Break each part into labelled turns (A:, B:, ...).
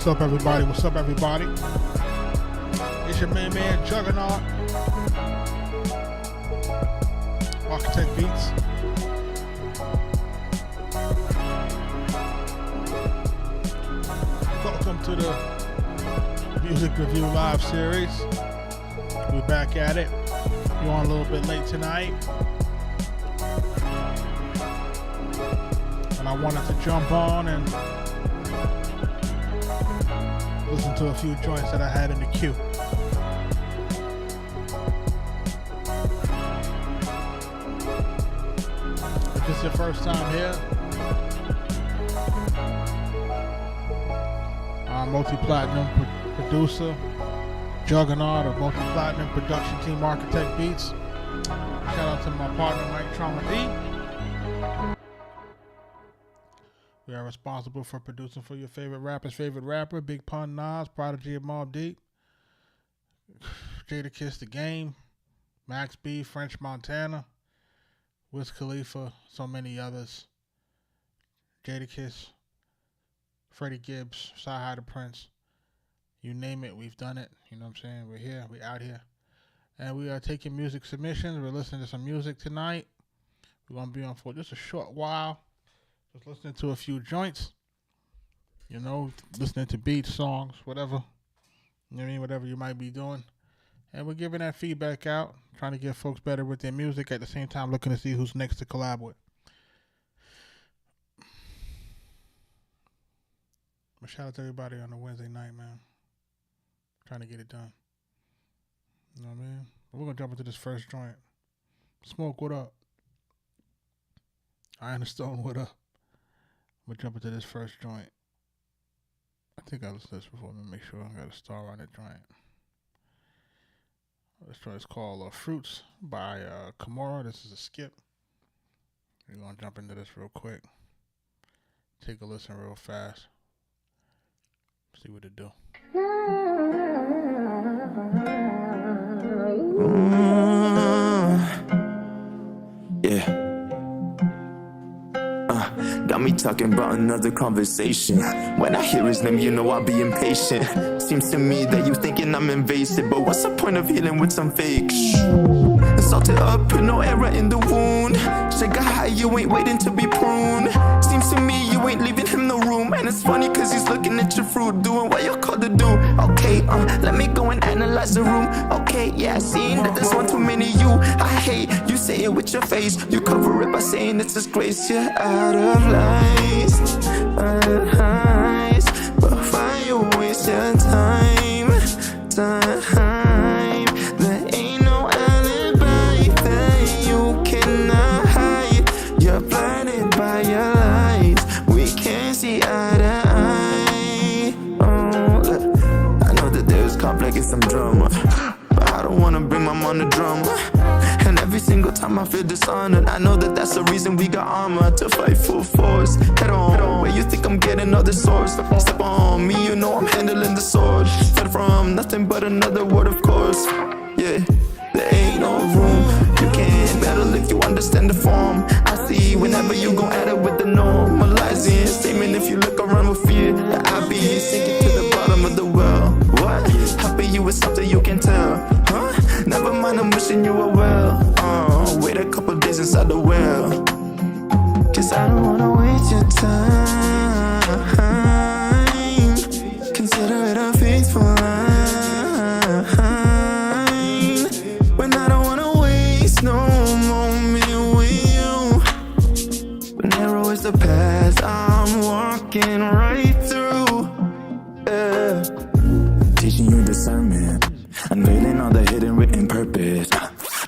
A: What's up, everybody? What's up, everybody? It's your main man, Juggernaut. Arkatech Beatz. Welcome to the Music Review Live Series. We're back at it. You're on a little bit late tonight. And I wanted to jump on and listen to a few joints that I had in the queue. If it's your first time here, I'm a multi-platinum producer, Juggernaut of multi-platinum production team Arkatech Beatz. Shout out to my partner Mike Trauma D. We are responsible for producing for your favorite rapper's favorite rapper, Big Pun Nas, Prodigy of Mobb Deep, Jadakiss The Game, Max B, French Montana, Wiz Khalifa, so many others. Jadakiss, Freddie Gibbs, Sci-Hi the Prince. You name it, we've done it. You know what I'm saying? We're here, we're out here. And we are taking music submissions. We're listening to some music tonight. We're going to be on for just a short while. Just listening to a few joints, you know, listening to beats, songs, whatever, you know what I mean, whatever you might be doing. And we're giving that feedback out, trying to get folks better with their music, at the same time looking to see who's next to collab with. But shout out to everybody on a Wednesday night, man. Trying to get it done. You know what I mean? But we're going to jump into this first joint. Smoke, what up? Iron the Stone, what up? We'll jump into this first joint. I think I listened to this before. Let me make sure I got a star on the joint. This joint is called Fruits by Kimura. This is a skip. We're going to jump into this real quick. Take a listen real fast. See what it do.
B: Yeah. Got me talking about another conversation. When I hear his name, you know I'll be impatient. Seems to me that you thinking I'm invasive, but what's the point of healing with some fake? Salt it up, put no error in the wound. Sugar high, you ain't waiting to be pruned. Seems to me you ain't leaving him no room. And it's funny cause he's looking at your fruit, doing what you're called to do. Okay, let me go and analyze the room. Okay, yeah, I seen that there's one too many you. I hate you say it with your face. You cover it by saying it's disgrace. You're out of lies, out of highs. But why you waste your time, time? There ain't no alibi that you cannot hide. You're blinded by your lies. We can't see eye to eye. Oh, look, I know that there's conflict and some drama, but I don't wanna bring my mom to drama. And every single time I feel dishonored, I know that that's the reason we got armor to fight full force. Head on, where you think I'm getting all the swords? Step on me, you know I'm handling the sword. Fed from nothing but another word, of course. Yeah, there ain't no room. You can't battle if you understand the form. I see whenever you gon' add it with the normalizing statement. If you look around with fear, that I be sinking to the bottom of the well. What? Happy you with something you can tell, huh? Never mind, I'm wishing you were well. Wait a couple days inside the well. Cause I don't wanna waste your time. Consider it a faithful line. When I don't wanna waste no moment with you. But narrow is the path I'm walking right through. Teaching you discernment, unveiling all the hidden written purpose.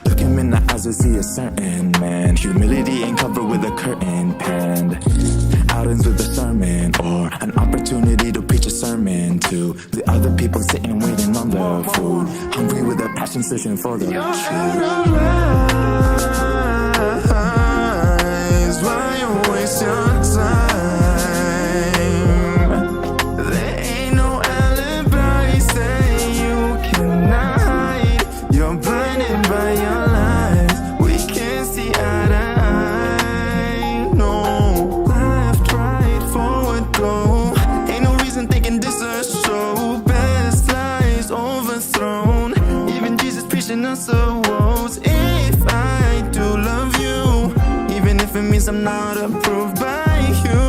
B: Look him in the eyes to see a certain man. Humility ain't covered with a curtain panned. Outings with a sermon, or an opportunity to preach a sermon to the other people sitting waiting on their food. Hungry with a passion searching for the truth. Why you waste your time? There ain't no alibi that you cannot hide. You're blinded by your lies. We can't see eye to eye. No, left, right, forward, go. Ain't no reason thinking this is us a woes if I do love you, even if it means I'm not approved by you.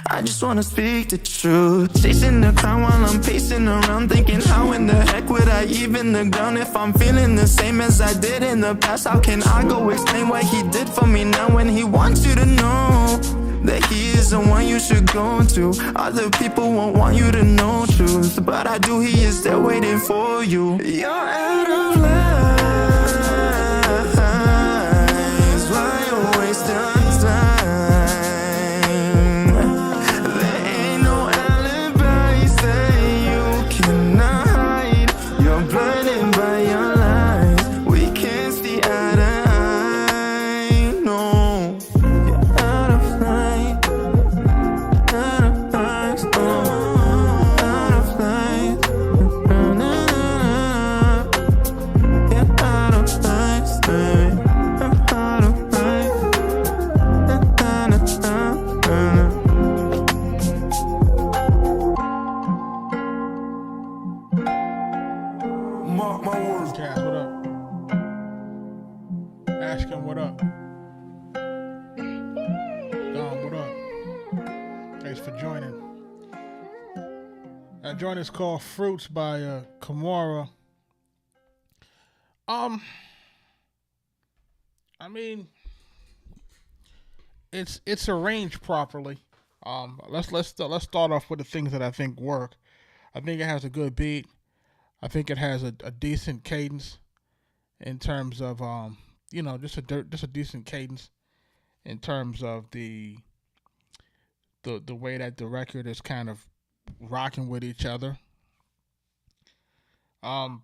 B: I just wanna speak the truth, chasing the crown while I'm pacing around, thinking how in the heck would I even look down if I'm feeling the same as I did in the past. How can I go explain what he did for me now when he wants you to know that he is the one you should go to? Other people won't want you to know truth, but I do, he is there waiting for you. You're out of line, why you waste your time? There ain't no alibi, say you cannot hide. You're blinded by your lies, we can't see eye to eye, no. You're out of line, out of line, oh, out of line. Na, na, na, na. You're out of line, say you're out of line. Na, na, na, na, na. Mark my words.
A: Cass, what up? Ashkin, what up? Dom, what up? Thanks for joining. That joint is called Fruits by Kimora. I mean, it's arranged properly. Let's start off with the things that I think work. I think it has a good beat. I think it has a decent cadence in terms of just a decent cadence in terms of the way that the record is kind of rocking with each other. I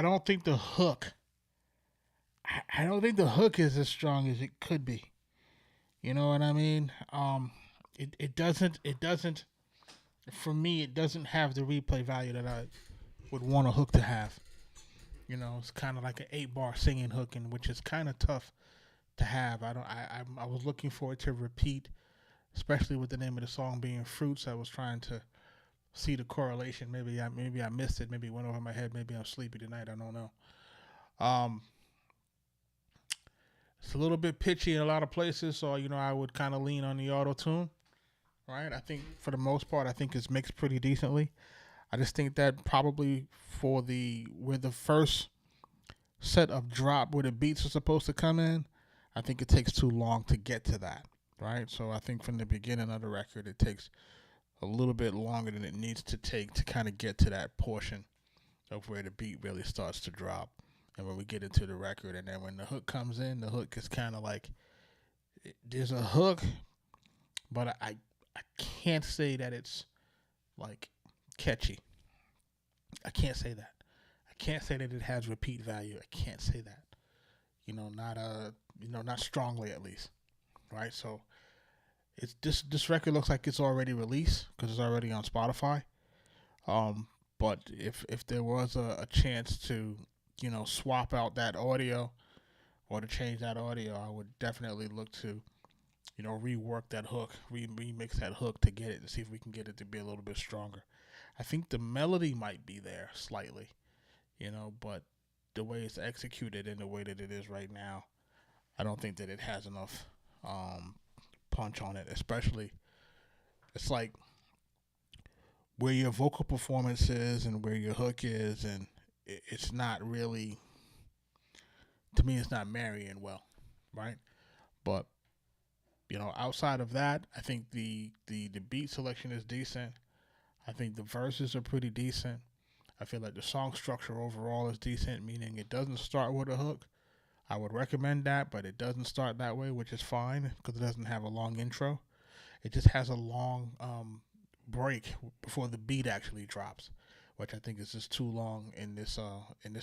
A: don't think the hook. I don't think the hook is as strong as it could be. You know what I mean? It doesn't. For me, it doesn't have the replay value that I would want a hook to have. You know, it's kind of like an 8-bar singing hook, and which is kind of tough to have. I was looking for it to repeat, especially with the name of the song being Fruits. I was trying to see the correlation. Maybe I missed it. Maybe it went over my head. Maybe I'm sleepy tonight. I don't know. It's a little bit pitchy in a lot of places, so I would kind of lean on the auto tune. Right, I think for the most part, I think it's mixed pretty decently. I just think that probably where the first set of drop where the beats are supposed to come in, I think it takes too long to get to that. Right, so I think from the beginning of the record, it takes a little bit longer than it needs to take to kind of get to that portion of where the beat really starts to drop, and when we get into the record, and then when the hook comes in, the hook is kind of like there's a hook, but I can't say that it's like catchy. I can't say that. I can't say that it has repeat value. I can't say that. Not strongly at least. Right? So it's this record looks like it's already released because it's already on Spotify. But if there was a chance to, swap out that audio or to change that audio, I would definitely look to rework that hook, remix that hook to get it, to see if we can get it to be a little bit stronger. I think the melody might be there slightly, but the way it's executed and the way that it is right now, I don't think that it has enough punch on it, especially it's like where your vocal performance is and where your hook is, and it's not really, to me, it's not marrying well, right? But outside of that, I think the beat selection is decent. I think the verses are pretty decent. I feel like the song structure overall is decent, meaning it doesn't start with a hook. I would recommend that, but it doesn't start that way, which is fine because it doesn't have a long intro. It just has a long break before the beat actually drops, which I think is just too long in this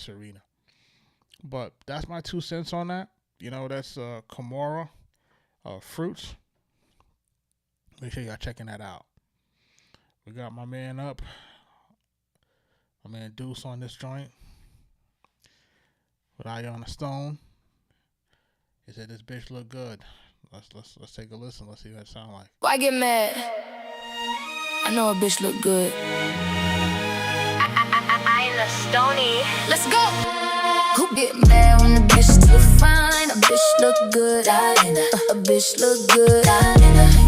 A: arena. But that's my 2 cents on that. That's Kimora. Fruits. Make sure y'all checking that out. We got my man Deuce on this joint with Eye on the Stone. He said this bitch look good. Let's take a listen. Let's see what it sound like.
C: Why get mad? I know a bitch look good. Stony.
D: Let's go. Who get mad when the bitch too fine? A bitch look good. A bitch look good.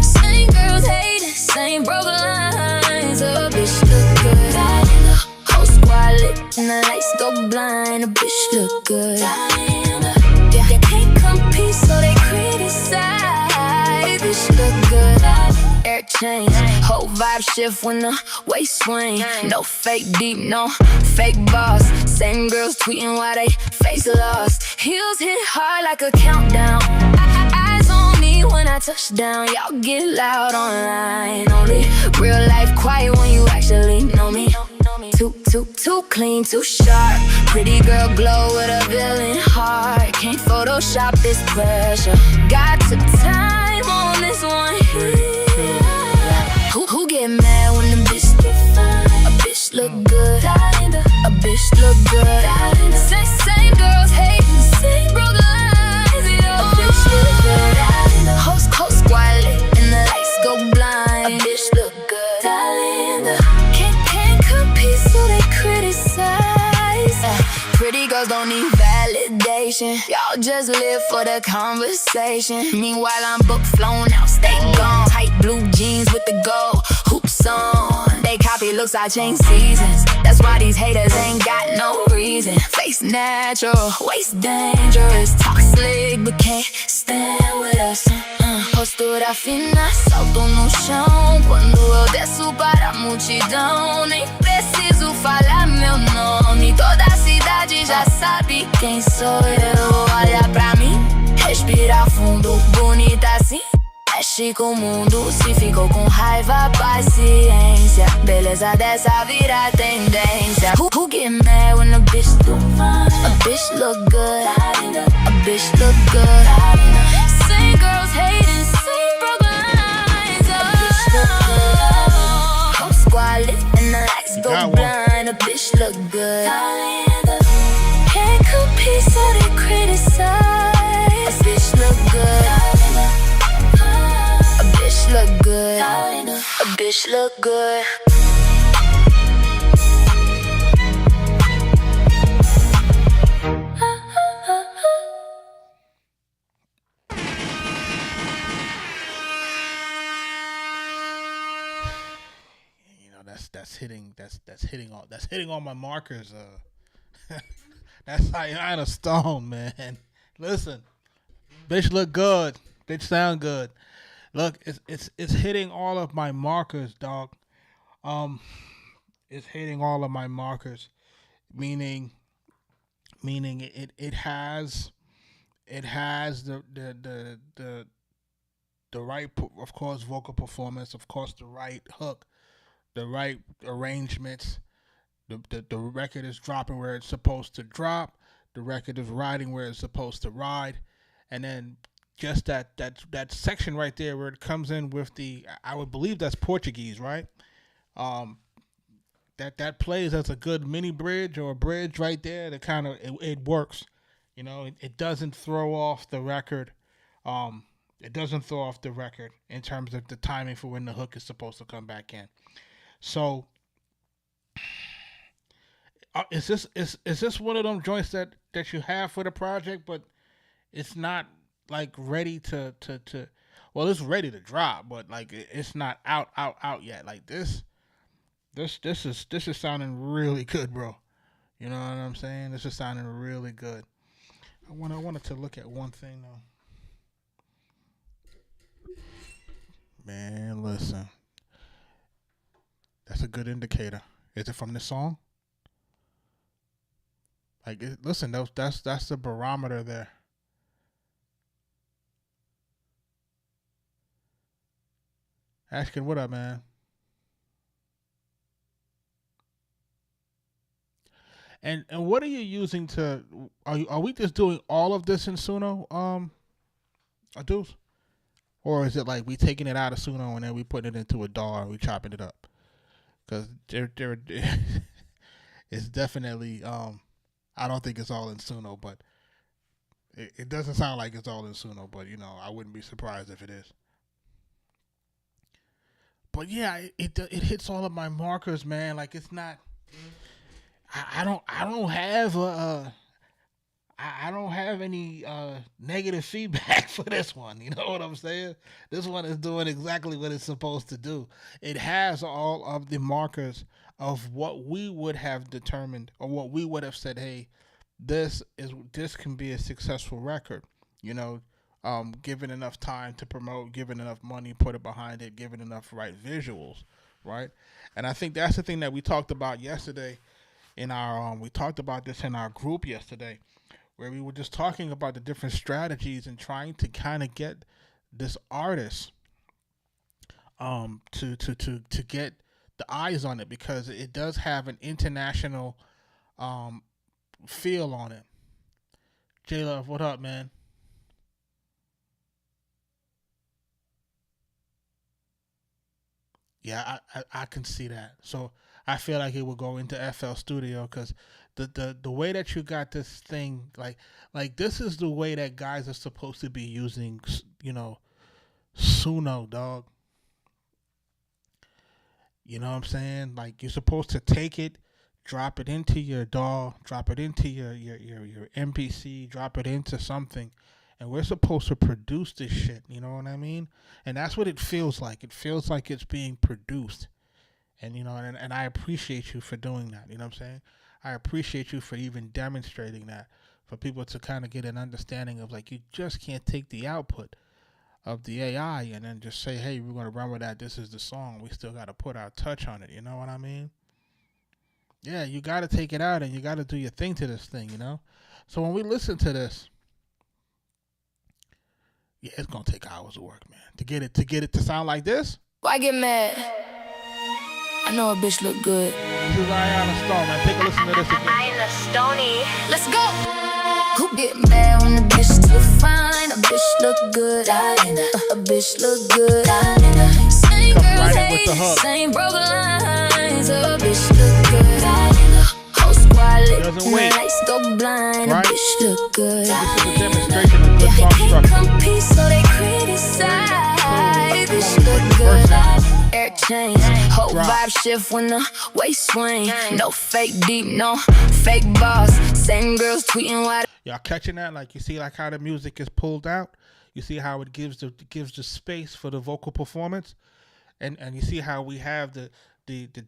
D: Same girls hating, same broke lines. A bitch look good. Whole squad lit and the lights go blind. A bitch look good. Yeah, they can't compete, so they criticize. Bitch look good. Air change, whole vibe shift when the waist swing. No fake deep, no fake boss. Same girls tweeting while they face lost. Heels hit hard like a countdown. Eyes on me when I touch down. Y'all get loud online. Only real life quiet when you actually know me. Too clean, too sharp. Pretty girl glow with a villain heart. Can't Photoshop this pressure. God took time on this one here. Who get mad when the bitch get fine? A bitch look good. A bitch look good. Same girls hating, same broke lines. A bitch look good. Whole squad lit and the lights go blind. A bitch look good. Can't compete, so they criticize. Pretty girls don't need validation. Y'all just live for the conversation. Meanwhile I'm booked, flown out, stay gone. Tight blue jeans with the gold hoops on. They copy looks, I change seasons. That's why these haters ain't got no reason. Face natural, waist dangerous. Talk slick but can't stand with us. Postura fina, salto no chão. Quando eu desço para a multidão, nem preciso falar meu nome. Toda a cidade já sabe quem sou eu. Olha pra mim, respira fundo. Bonita assim, mexe com o mundo. Se ficou com raiva, paciência. Beleza dessa vira tendência. Who get mad when a bitch too fine? A bitch look good. A bitch look good. Same girls hating, same broke lines. A bitch look good. Whole squad lit and the lights go blind. A bitch look good. Can't compete, so they criticize. A bitch look good. A bitch look good. A bitch look good.
A: That's hitting all my markers. That's Diana Stone, man. Listen, bitch look good, bitch sound good. Look, it's hitting all of my markers, dog. It's hitting all of my markers, meaning it has the right, of course, vocal performance, of course, the right hook, the right arrangements. The record is dropping where it's supposed to drop. The record is riding where it's supposed to ride, and then just that section right there where it comes in with I would believe that's Portuguese, right? That plays as a good mini bridge or a bridge right there. That kind of it works, It doesn't throw off the record. It doesn't throw off the record in terms of the timing for when the hook is supposed to come back in. So, is this one of them joints that you have for the project, but it's not like ready to well, it's ready to drop, but like it's not out yet. Like this is sounding really good, bro. You know what I'm saying? This is sounding really good. I wanted to look at one thing though. Man, listen. That's a good indicator. Is it from this song? Like, listen, that's the barometer there. Ashkin, what up, man? And what are you using to? Are we just doing all of this in Suno, Adus? Or is it like we taking it out of Suno and then we putting it into a DAW and we chopping it up? Because it's definitely I don't think it's all in Suno, but it doesn't sound like it's all in Suno. But I wouldn't be surprised if it is. But yeah, it hits all of my markers, man. Like it's not. I don't have I don't have any negative feedback for this one. You know what I'm saying? This one is doing exactly what it's supposed to do. It has all of the markers of what we would have determined or what we would have said. Hey, this can be a successful record. You know, given enough time to promote, given enough money put it behind it, given enough right visuals, right? And I think that's the thing that we talked about yesterday in our we talked about this in our group yesterday where we were just talking about the different strategies and trying to kind of get this artist to get the eyes on it because it does have an international feel on it. J Love, what up, man? Yeah, I can see that. So I feel like it would go into FL Studio because the way that you got this thing like this is the way that guys are supposed to be using Suno, dog. You know what I'm saying? Like you're supposed to take it, drop it into your DAW, drop it into your MPC, drop it into something, and we're supposed to produce this shit. You know what I mean? And that's what it feels like. It feels like it's being produced. And and I appreciate you for doing that. You know what I'm saying? I appreciate you for even demonstrating that for people to kind of get an understanding of like you just can't take the output of the AI and then just say, hey, we're going to run with that. This is the song. We still got to put our touch on it. You know what I mean? Yeah, you got to take it out and you got to do your thing to this thing, you know? So when we listen to this, yeah, it's going to take hours of work, man. To get it to sound like this.
D: Why get mad? I know a bitch look good.
A: This is Ayana Stone, man. Take a listen to this again.
D: Ayana Stoney. Let's go. Who get mad when a bitch too fine? A bitch look good. A bitch look good. Same girls hate, same broke lines. A bitch look good. Whole squad lit, lights go blind. A bitch look good.
A: This is a demonstration of good song structure.
D: They can't compete, so they criticize. Bitch look good. Air change, whole vibe shift when the waist swing. No fake deep, no fake boss. Same girls tweeting why.
A: Y'all catching that? Like you see, like how the music is pulled out. You see how it gives the space for the vocal performance, and you see how we have the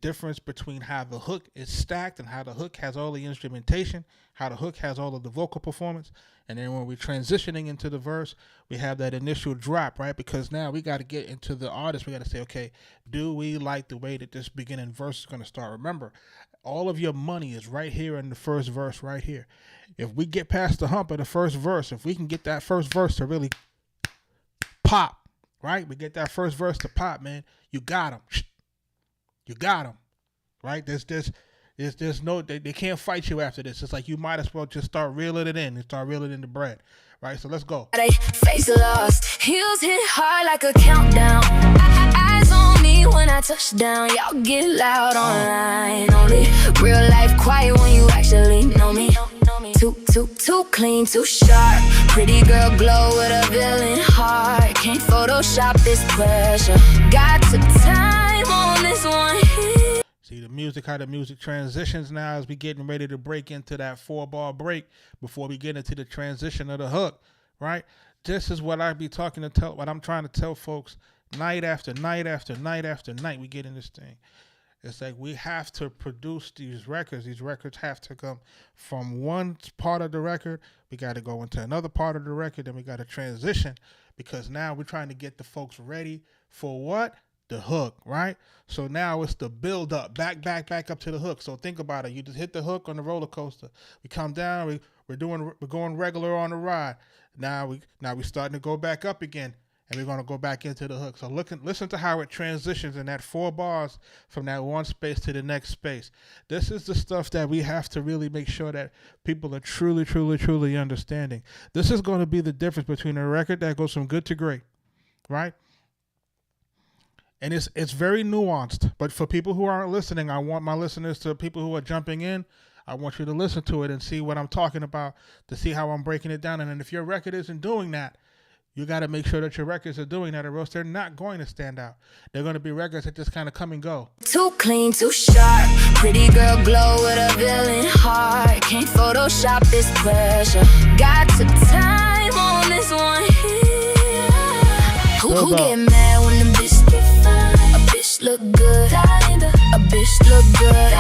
A: difference between how the hook is stacked and how the hook has all the instrumentation, how the hook has all of the vocal performance, and then when we're transitioning into the verse, we have that initial drop, right? Because now we got to get into the artist. We got to say, okay, do we like the way that this beginning verse is going to start? Remember, all of your money is right here in the first verse right here. If we get past the hump of the first verse, if we can get that first verse to really pop, right? We get that first verse to pop, man. You got him. You got him, right? There's no, they can't fight you after this. It's like you might as well just start reeling it in and start reeling in the bread, right? So let's go.
D: They face lost, heels hit hard like a countdown. Eyes on me when I touch down. Y'all get loud online. Only real life quiet when you actually know me. Too clean, too sharp. Pretty girl glow with a villain heart. Can't Photoshop this pressure. Got took time on this one hit.
A: See the music, how the music transitions now as we getting ready to break into that 4-bar break before we get into the transition of the hook, right? This is what what I'm trying to tell folks night after night after night after night we get in this thing. It's like we have to produce these records. These records have to come from one part of the record. We got to go into another part of the record. Then we got to transition because now we're trying to get the folks ready for what? The hook, right? So now it's the build up, back up to the hook. So think about it. You just hit the hook on the roller coaster. We come down. We're going regular on the ride. Now we starting to go back up again. And we're going to go back into the hook. So listen to how it transitions in that 4 bars from that one space to the next space. This is the stuff that we have to really make sure that people are truly, truly, truly understanding. This is going to be the difference between a record that goes from good to great, right? And it's very nuanced. But for people who aren't listening, I want my listeners to people who are jumping in, I want you to listen to it and see what I'm talking about, to see how I'm breaking it down. And then if your record isn't doing that, You got to make sure that your records are doing that, or else they're not going to stand out. They're going to be records that just kind of come and go.
D: Too clean, too sharp. Pretty girl glow with a villain heart. Can't Photoshop this pressure. Got to time on this one here. Who get mad when the bitch get fine? A bitch look good. A bitch look good.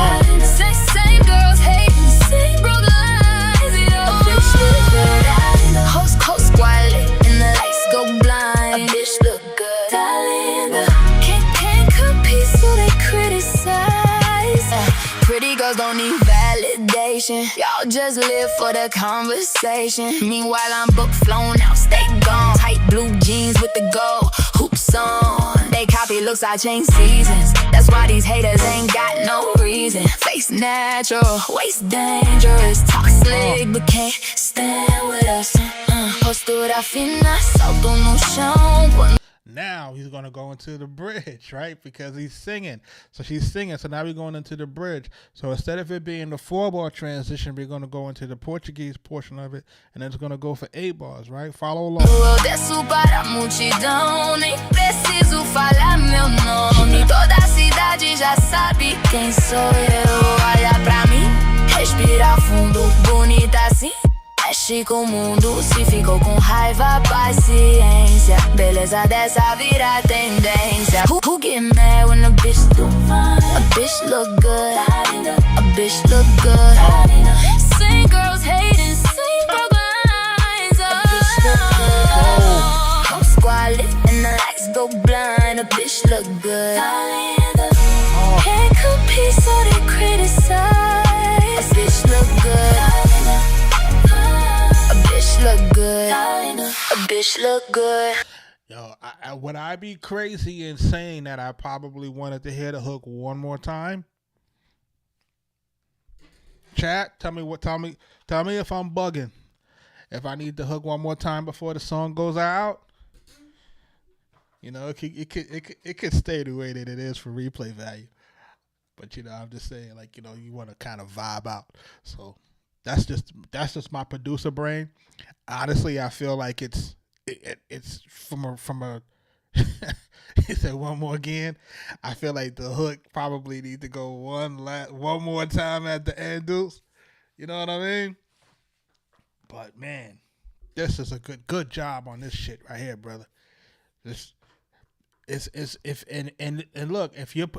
D: Same girls hating, same broke lines. A bitch look good. Host squad lit and the lights go blind. A bitch look good. Can't compete, so they criticize. Pretty girls don't need validation. Y'all just live for the conversation. Meanwhile, I'm booked, flown out, stay gone. Tight blue jeans with the gold hoops on. They copy looks, I change seasons. That's why these haters ain't got no reason. Face natural, waist dangerous. Talk slick, but can't stand with us. Postura fina, salto no chão.
A: Now he's going to go into the bridge, right? Because he's singing. So she's singing. So now we're going into the bridge. So instead of it being the 4-bar transition, we're going to go into the Portuguese portion of it. And then it's going to go for 8 bars, right? Follow along.
D: Eu desço para a multidão. Nem preciso falar meu nome. Toda a cidade já sabe quem sou eu. Olha pra mim, respira fundo. Bonita assim, mexe com o mundo. Se ficou com raiva, paciência. Beleza dessa vira tendência. Who get mad when a bitch do fine? A bitch look good. A bitch look good. Same girls hating, same broke lines. A bitch look good. Whole squad lit and the lights go blind. A bitch look good. Can't compete, so they criticize. A bitch look good. A bitch look good. A bitch look good.
A: Yo, would I be crazy in saying that I probably wanted to hear the hook one more time? Chat, tell me if I'm bugging. If I need the hook one more time before the song goes out, you know, it could stay the way that it is for replay value. But you know, I'm just saying, like, you know, you want to kind of vibe out. So that's just my producer brain. Honestly, I feel like it's from a he said one more again. I feel like the hook probably need to go one more time at the end, dudes. You know what I mean? But man, this is a good job on this shit right here, brother. This is and look, if you've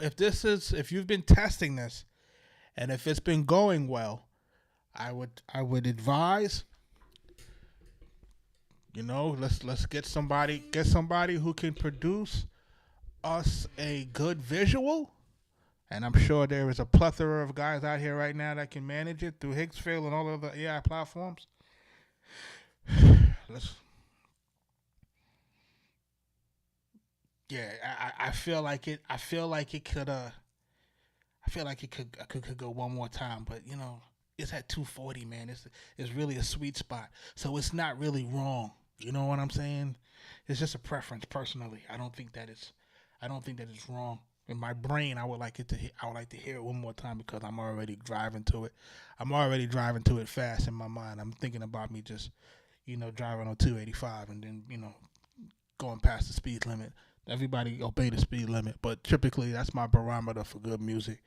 A: been testing this and if it's been going well, I would advise, you know, let's get somebody who can produce us a good visual, and I'm sure there is a plethora of guys out here right now that can manage it through Hicksfield and all of the AI platforms. I feel like it could go one more time, but you know, it's at 240, man. It's really a sweet spot, so it's not really wrong. You know what I'm saying? It's just a preference, personally. I don't think that it's wrong. In my brain, I would like to hear it one more time because I'm already driving to it. I'm already driving to it fast in my mind. I'm thinking about me just, you know, driving on 285 and then, you know, going past the speed limit. Everybody obey the speed limit, but typically that's my barometer for good music.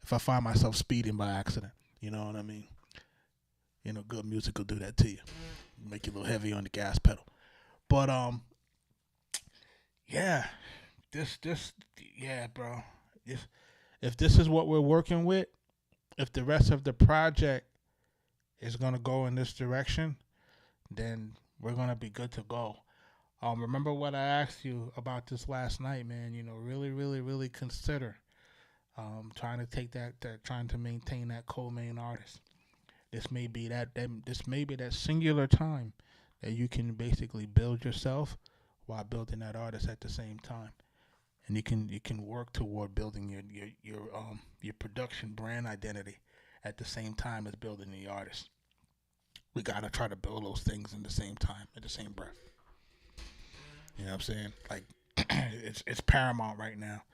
A: If I find myself speeding by accident, you know what I mean? You know, good music will do that to you. Make you a little heavy on the gas pedal. But yeah, bro. If this is what we're working with, if the rest of the project is gonna go in this direction, then we're gonna be good to go. Remember what I asked you about this last night, man. You know, really, really, really consider trying to take trying to maintain that co-main artist. This may be that singular time that you can basically build yourself while building that artist at the same time, and you can work toward building your production brand identity at the same time as building the artist. We gotta try to build those things in the same time, at the same breath. You know what I'm saying? Like, it's paramount right now.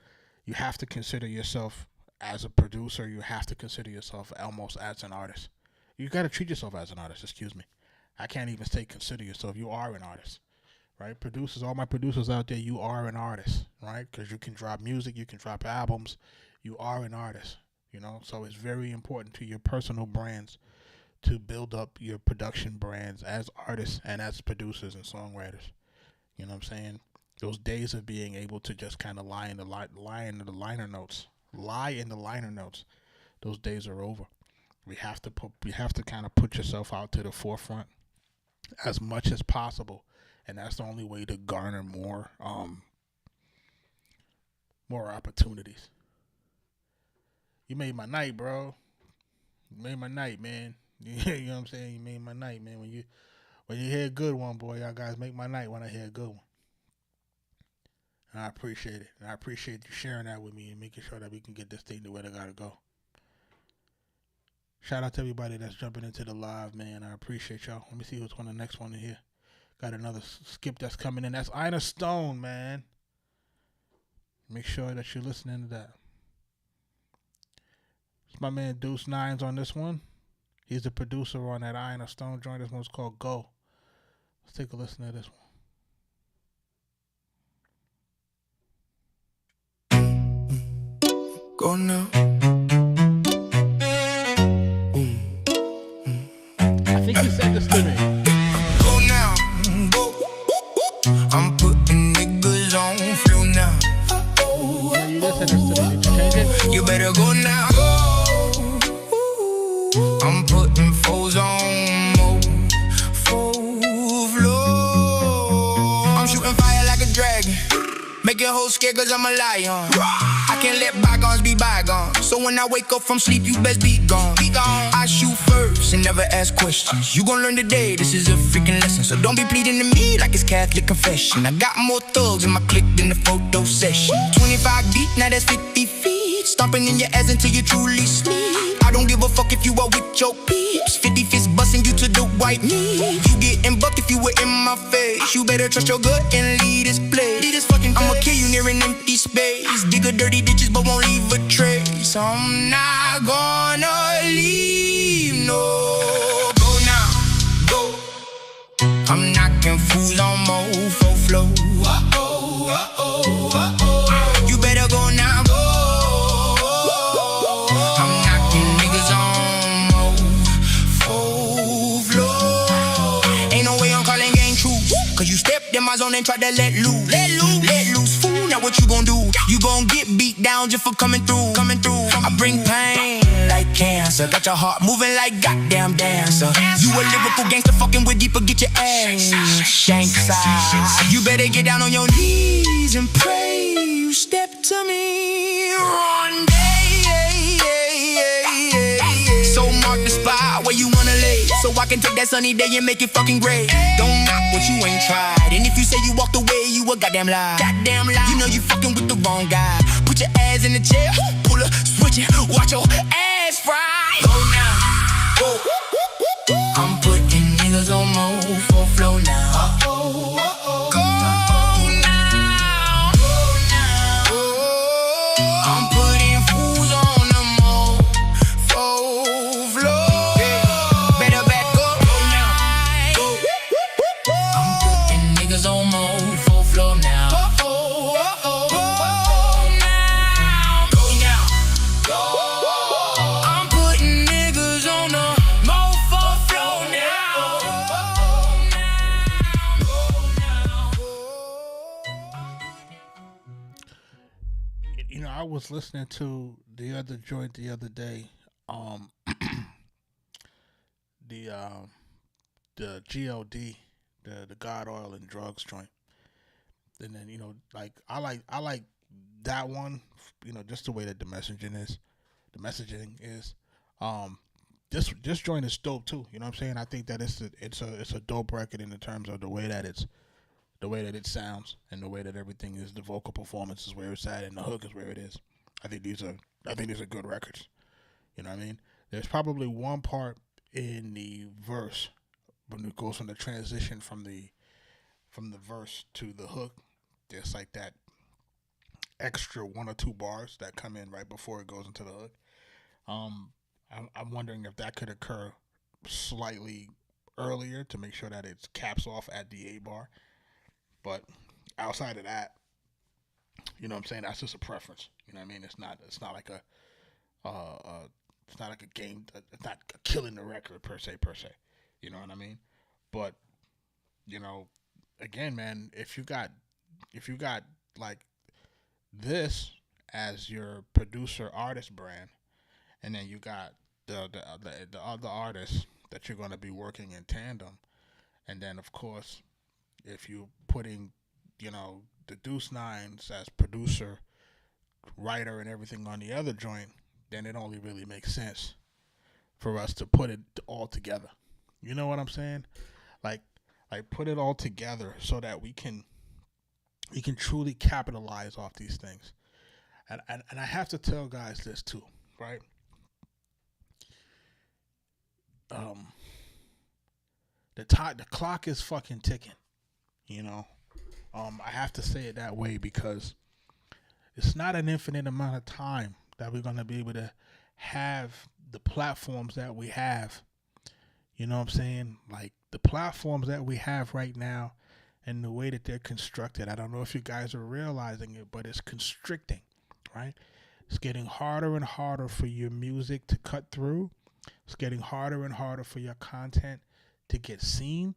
A: You have to consider yourself as a producer. You have to consider yourself almost as an artist. You got to treat yourself as an artist. Excuse me. I can't even say consider yourself. You are an artist, right? Producers, all my producers out there, you are an artist, right? Because you can drop music, you can drop albums, you are an artist, you know? So it's very important to your personal brands to build up your production brands as artists and as producers and songwriters. You know what I'm saying? Those days of being able to just kind of lie in the liner notes, those days are over. We have to kind of put yourself out to the forefront as much as possible, and that's the only way to garner more opportunities. You made my night, bro. You made my night, man. You know what I'm saying? You made my night, man. When you hear a good one, boy, y'all guys make my night when I hear a good one. And I appreciate it. And I appreciate you sharing that with me and making sure that we can get this thing to where it gotta go. Shout out to everybody that's jumping into the live, man. I appreciate y'all. Let me see what's on the next one in here. Got another skip that's coming in. That's Ina Stone, man. Make sure that you're listening to that. It's my man Deuce Nines on this one. He's the producer on that Ina Stone joint. This one's called Go. Let's take a listen to this
B: one. Go now.
A: I think he said this to me.
B: Go now. Go. I'm putting niggas on flow now.
A: Now you listen to this to me. Did you change it?
B: You better go now. I'm putting foes on full flow. I'm shooting fire like a dragon, making hoes scared cause I'm a lion. I can't let bygones be bygones, so when I wake up from sleep you best be gone. I shoot first and never ask questions. You gon' learn today, this is a freaking lesson. So don't be pleading to me like it's Catholic confession. I got more thugs in my clique than the photo session. 25 deep, now that's 50 feet. Stomping in your ass until you truly sleep. I don't give a fuck if you are with your peeps. 50 fists busting you to the white knee. You getting bucked if you were in my face. You better trust your gut and lead this place. I'ma kill you near an empty space. Dig a dirty ditches but won't leave a trace. I'm not gonna leave, no. Go now, go. I'm knocking fools on mofo flow. You better go now, go. I'm knocking niggas on mofo flow. Ain't no way I'm calling gang true, cause you stepped in my zone and tried to let loose. Let loose, fool, now what you gon' do? You gon' get beat down just for coming through. I bring pain like cancer. Got your heart moving like goddamn dancer. You a lyrical gangster fucking with deeper, get your ass shankside. You better get down on your knees and pray. You step to me one day. So mark the spot where you wanna lay, so I can take that sunny day and make it fucking great. Don't knock what you ain't tried, and if you say you walked away, you a goddamn lie. You know you fucking with the wrong guy. Put your ass in the chair, pull a switch it, watch your ass fry. Go now, go. I'm putting niggas on mofo flow now. Go now, I'm putting fools on the mofo flow. Better back up. Go now, go. I'm putting niggas on mofo flow now.
A: I was listening to the other joint the other day, the GOD, the God Oil and Drugs joint, and then like I like that one, just the way that the messaging is. This joint is dope too. You know what I'm saying? I think that it's a dope record in the terms of the way that it sounds and the way that everything is. The vocal performance is where it's at and the hook is where it is. I think these are good records. You know what I mean? There's probably one part in the verse when it goes from the transition from the verse to the hook. There's like that extra 1 or 2 bars that come in right before it goes into the hook. I'm wondering if that could occur slightly earlier to make sure that it caps off at the A bar. But outside of that, you know what I'm saying? That's just a preference. You know what I mean? It's not like a it's not like a game. It's not killing the record per se. You know what I mean? But you know, again, man, if you got like this as your producer artist brand, and then you got the other artists that you're going to be working in tandem, and then of course, if you putting, you know, the Deuce Nines as producer, writer, and everything on the other joint, then it only really makes sense for us to put it all together. You know what I'm saying? Like put it all together so that we can truly capitalize off these things. And I have to tell guys this too, right? The clock is fucking ticking. You know, I have to say it that way because it's not an infinite amount of time that we're gonna be able to have the platforms that we have. You know what I'm saying? Like the platforms that we have right now and the way that they're constructed. I don't know if you guys are realizing it, but it's constricting, right? It's getting harder and harder for your music to cut through. It's getting harder and harder for your content to get seen.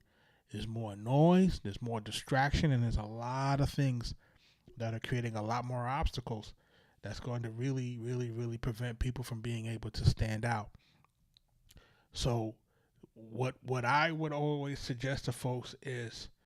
A: There's more noise, there's more distraction, and there's a lot of things that are creating a lot more obstacles that's going to really, really, really prevent people from being able to stand out. So what I would always suggest to folks is